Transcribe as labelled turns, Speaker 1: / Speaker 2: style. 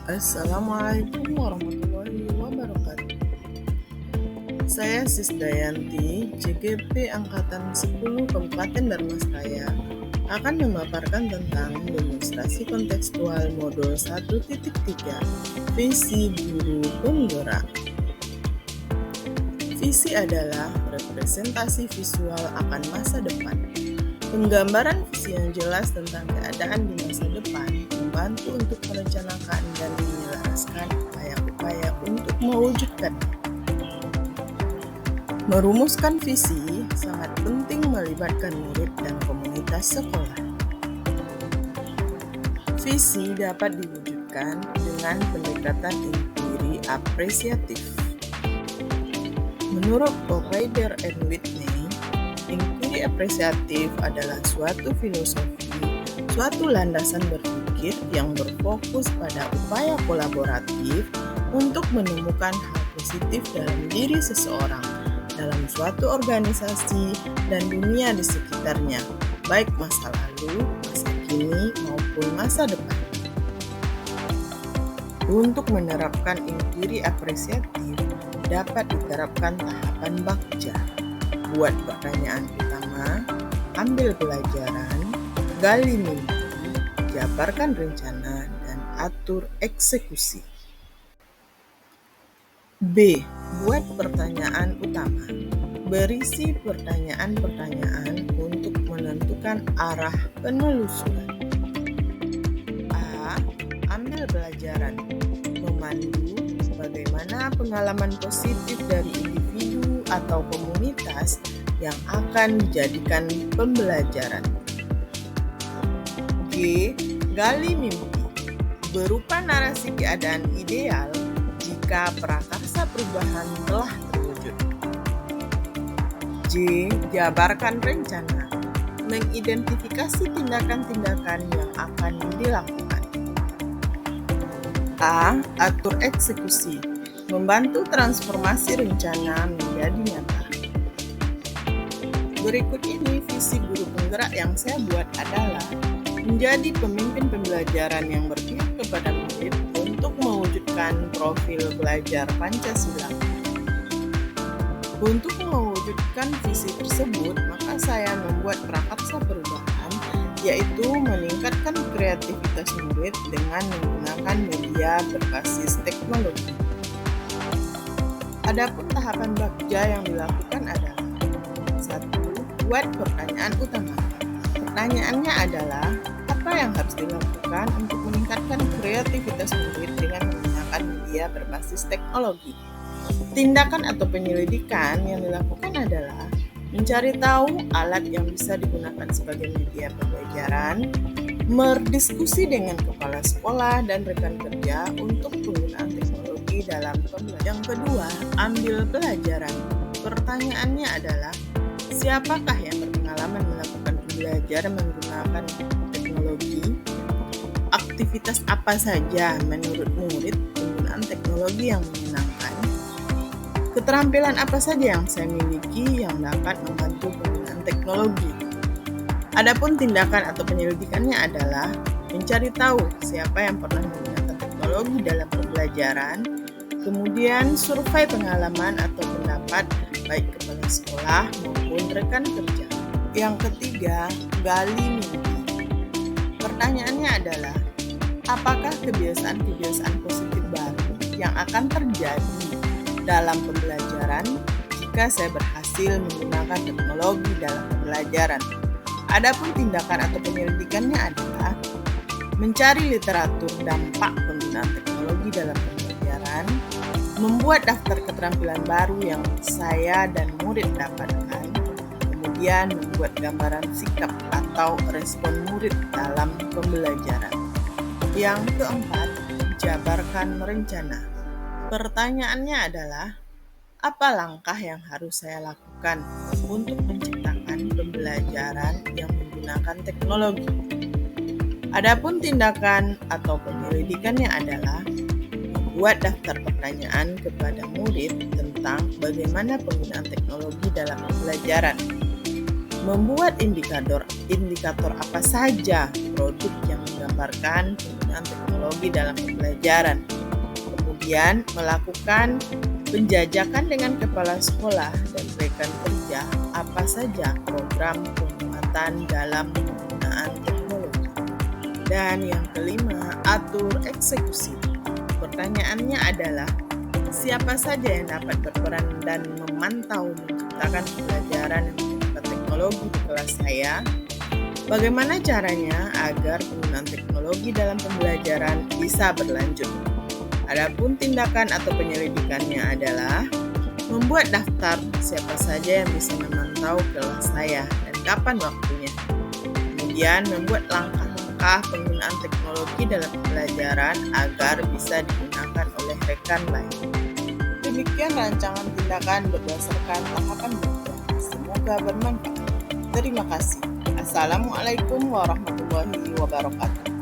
Speaker 1: Assalamualaikum warahmatullahi wabarakatuh. Saya Sisdayanti, CGP Angkatan 10 Kabupaten Darmasraya, akan memaparkan tentang demonstrasi kontekstual modul 1.3 Visi Guru Penggerak. Visi adalah representasi visual akan masa depan. Penggambaran visi yang jelas tentang keadaan di masa depan membantu untuk merencanakan dan menyelaraskan upaya-upaya untuk mewujudkannya. Merumuskan visi sangat penting melibatkan murid dan komunitas sekolah. Visi dapat diwujudkan dengan pendekatan inquiry apresiatif. Menurut Ryder and Whitney, inquiry apresiatif adalah suatu filosofi, suatu landasan berpikir yang berfokus pada upaya kolaboratif untuk menemukan hal positif dalam diri seseorang, dalam suatu organisasi, dan dunia di sekitarnya, baik masa lalu, masa kini, maupun masa depan. Untuk menerapkan inquiry apresiatif, dapat diterapkan tahapan Bagja. Buat pertanyaan utama, ambil pelajaran, gali mimpi, jabarkan rencana, dan atur eksekusi. B. Buat pertanyaan utama. Berisi pertanyaan-pertanyaan untuk menentukan arah penelusuran. A. Ambil pelajaran. Memandu bagaimana pengalaman positif dari individu atau komunitas yang akan dijadikan pembelajaran. G. Gali mimpi. Berupa narasi keadaan ideal jika prakarsa perubahan telah terwujud. J. Jabarkan rencana. Mengidentifikasi tindakan-tindakan yang akan dilakukan. A. Atur eksekusi. Membantu transformasi rencana menjadi nyata. Berikut ini visi guru penggerak yang saya buat adalah menjadi pemimpin pembelajaran yang berpihak kepada murid untuk mewujudkan profil belajar Pancasila. Untuk mewujudkan visi tersebut, maka saya membuat prakarsa perubahan, yaitu meningkatkan kreativitas murid dengan menggunakan media berbasis teknologi. Adapun tahapan Bagja yang dilakukan adalah 1. Buat pertanyaan utama. Pertanyaannya adalah, apa yang harus dilakukan untuk meningkatkan kreativitas murid dengan menggunakan media berbasis teknologi? Tindakan atau penyelidikan yang dilakukan adalah mencari tahu alat yang bisa digunakan sebagai media pembelajaran, berdiskusi dengan kepala sekolah dan rekan kerja untuk penggunaan teknologi dalam pembelajaran. Yang kedua, ambil pelajaran. Pertanyaannya adalah, siapakah yang berpengalaman melakukan pembelajaran menggunakan teknologi? Aktivitas apa saja menurut murid penggunaan teknologi yang menyenangkan? Keterampilan apa saja yang saya miliki yang dapat membantu penggunaan teknologi? Adapun tindakan atau penyelidikannya adalah mencari tahu siapa yang pernah menggunakan teknologi dalam pembelajaran, kemudian survei pengalaman atau pendapat baik kepala sekolah maupun rekan kerja. Yang ketiga, gali mimpi. Pertanyaannya adalah, apakah kebiasaan-kebiasaan positif baru yang akan terjadi dalam pembelajaran jika saya berhasil menggunakan teknologi dalam pembelajaran? Adapun tindakan atau penyelidikannya adalah mencari literatur dampak penggunaan teknologi dalam pembelajaran, membuat daftar keterampilan baru yang saya dan murid dapatkan, kemudian membuat gambaran sikap atau respon murid dalam pembelajaran. Yang keempat, jabarkan rencana. Pertanyaannya adalah, apa langkah yang harus saya lakukan untuk menciptakan pembelajaran yang menggunakan teknologi? Adapun tindakan atau penyelidikannya adalah membuat daftar pertanyaan kepada murid tentang bagaimana penggunaan teknologi dalam pembelajaran, membuat indikator apa saja produk yang menggambarkan penggunaan teknologi teknologi dalam pembelajaran. Kemudian melakukan penjajakan dengan kepala sekolah dan rekan kerja apa saja program penguatan dalam penggunaan teknologi. Dan yang kelima, atur eksekusi. Pertanyaannya adalah, siapa saja yang dapat berperan dan memantau menciptakan pembelajaran yang menggunakan teknologi di kelas saya? Bagaimana caranya agar penggunaan teknologi dalam pembelajaran bisa berlanjut? Adapun tindakan atau penyelidikannya adalah membuat daftar siapa saja yang bisa memantau kelas saya dan kapan waktunya. Kemudian membuat langkah-langkah penggunaan teknologi dalam pembelajaran agar bisa digunakan oleh rekan lain. Demikian rancangan tindakan berdasarkan tahapan belajar. Semoga bermanfaat. Terima kasih. Assalamualaikum warahmatullahi wabarakatuh.